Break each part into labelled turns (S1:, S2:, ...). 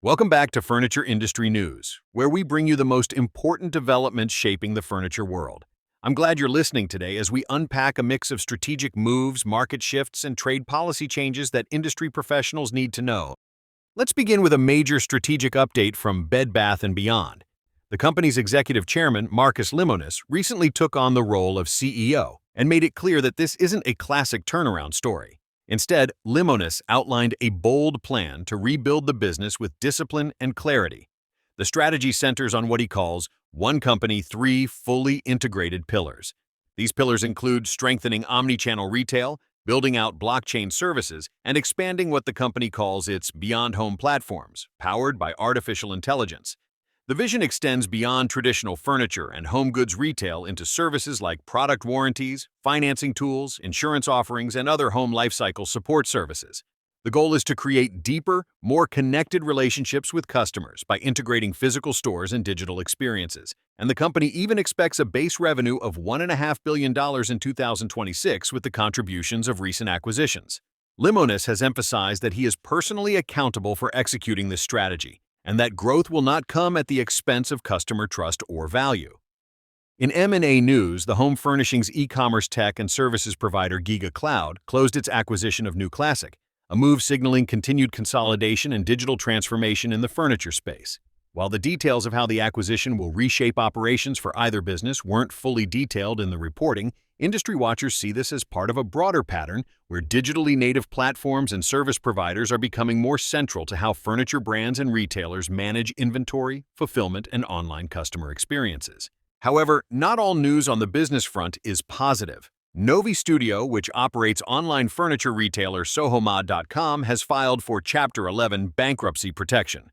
S1: Welcome back to Furniture Industry News, where we bring you the most important developments shaping the furniture world. I'm glad you're listening today as we unpack a mix of strategic moves, market shifts, and trade policy changes that industry professionals need to know. Let's begin with a major strategic update from Bed Bath & Beyond. The company's executive chairman, Marcus Limonis, recently took on the role of CEO and made it clear that this isn't a classic turnaround story. Instead, Limonis outlined a bold plan to rebuild the business with discipline and clarity. The strategy centers on what he calls one company, three fully integrated pillars. These pillars include strengthening omnichannel retail, building out blockchain services, and expanding what the company calls its beyond home platforms, powered by artificial intelligence. The vision extends beyond traditional furniture and home goods retail into services like product warranties, financing tools, insurance offerings, and other home lifecycle support services. The goal is to create deeper, more connected relationships with customers by integrating physical stores and digital experiences. And the company even expects a base revenue of $1.5 billion in 2026 with the contributions of recent acquisitions. Limonis has emphasized that he is personally accountable for executing this strategy, and that growth will not come at the expense of customer trust or value. In M&A news, the home furnishings e-commerce tech and services provider Giga Cloud closed its acquisition of New Classic, a move signaling continued consolidation and digital transformation in the furniture space. While the details of how the acquisition will reshape operations for either business weren't fully detailed in the reporting, industry watchers see this as part of a broader pattern where digitally native platforms and service providers are becoming more central to how furniture brands and retailers manage inventory, fulfillment, and online customer experiences. However, not all news on the business front is positive. Novi Studio, which operates online furniture retailer sohomod.com, has filed for Chapter 11 bankruptcy protection.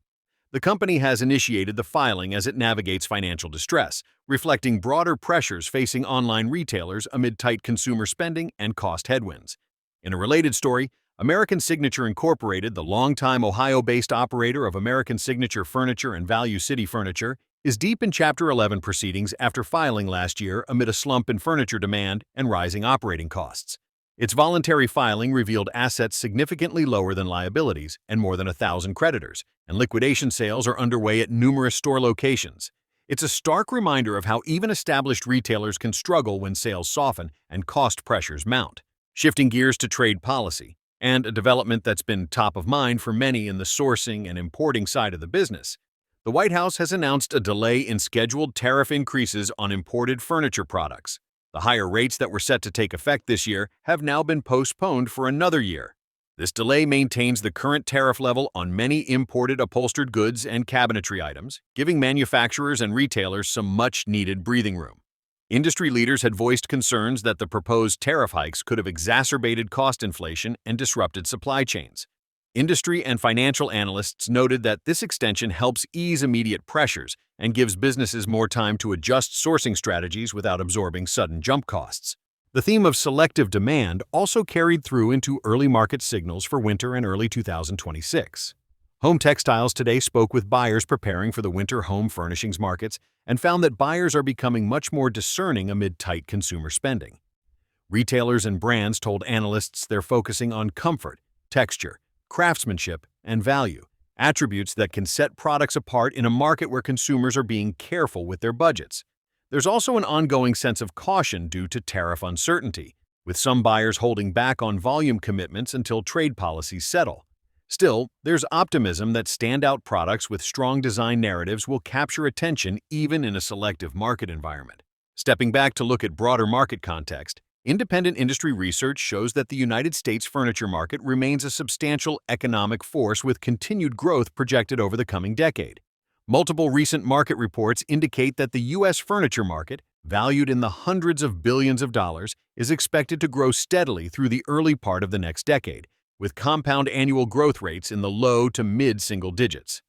S1: The company has initiated the filing as it navigates financial distress, reflecting broader pressures facing online retailers amid tight consumer spending and cost headwinds. In a related story, American Signature Incorporated, the longtime Ohio-based operator of American Signature Furniture and Value City Furniture, is deep in Chapter 11 proceedings after filing last year amid a slump in furniture demand and rising operating costs. Its voluntary filing revealed assets significantly lower than liabilities and more than 1,000 creditors, and liquidation sales are underway at numerous store locations. It's a stark reminder of how even established retailers can struggle when sales soften and cost pressures mount. Shifting gears to trade policy, and a development that's been top of mind for many in the sourcing and importing side of the business, the White House has announced a delay in scheduled tariff increases on imported furniture products. The higher rates that were set to take effect this year have now been postponed for another year. This delay maintains the current tariff level on many imported upholstered goods and cabinetry items, giving manufacturers and retailers some much-needed breathing room. Industry leaders had voiced concerns that the proposed tariff hikes could have exacerbated cost inflation and disrupted supply chains. Industry and financial analysts noted that this extension helps ease immediate pressures and gives businesses more time to adjust sourcing strategies without absorbing sudden jump costs. The theme of selective demand also carried through into early market signals for winter and early 2026. Home Textiles today spoke with buyers preparing for the winter home furnishings markets and found that buyers are becoming much more discerning amid tight consumer spending. Retailers and brands told analysts they're focusing on comfort, texture, craftsmanship, and value, attributes that can set products apart in a market where consumers are being careful with their budgets. There's also an ongoing sense of caution due to tariff uncertainty, with some buyers holding back on volume commitments until trade policies settle. Still, there's optimism that standout products with strong design narratives will capture attention even in a selective market environment. Stepping back to look at broader market context, independent industry research shows that the United States furniture market remains a substantial economic force with continued growth projected over the coming decade. Multiple recent market reports indicate that the U.S. furniture market, valued in the hundreds of billions of dollars, is expected to grow steadily through the early part of the next decade, with compound annual growth rates in the low to mid-single digits.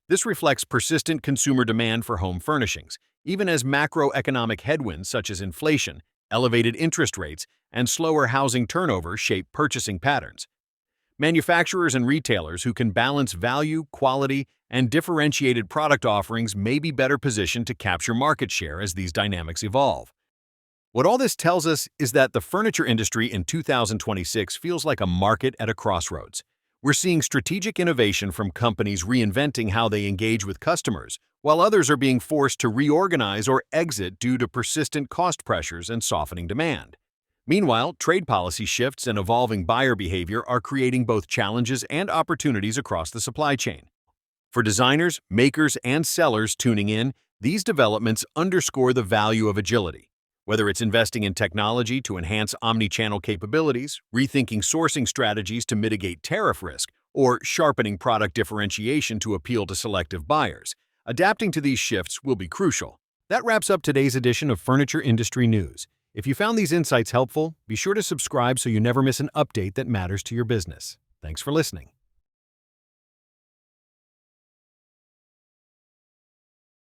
S1: This reflects persistent consumer demand for home furnishings, even as macroeconomic headwinds such as inflation, elevated interest rates, and slower housing turnover shape purchasing patterns. Manufacturers and retailers who can balance value, quality, and differentiated product offerings may be better positioned to capture market share as these dynamics evolve. What all this tells us is that the furniture industry in 2026 feels like a market at a crossroads, We're seeing strategic innovation from companies reinventing how they engage with customers, while others are being forced to reorganize or exit due to persistent cost pressures and softening demand. Meanwhile, trade policy shifts and evolving buyer behavior are creating both challenges and opportunities across the supply chain. For designers, makers, and sellers tuning in, these developments underscore the value of agility. Whether it's investing in technology to enhance omnichannel capabilities, rethinking sourcing strategies to mitigate tariff risk, or sharpening product differentiation to appeal to selective buyers, adapting to these shifts will be crucial. That wraps up today's edition of Furniture Industry News. If you found these insights helpful, be sure to subscribe so you never miss an update that matters to your business. Thanks for listening.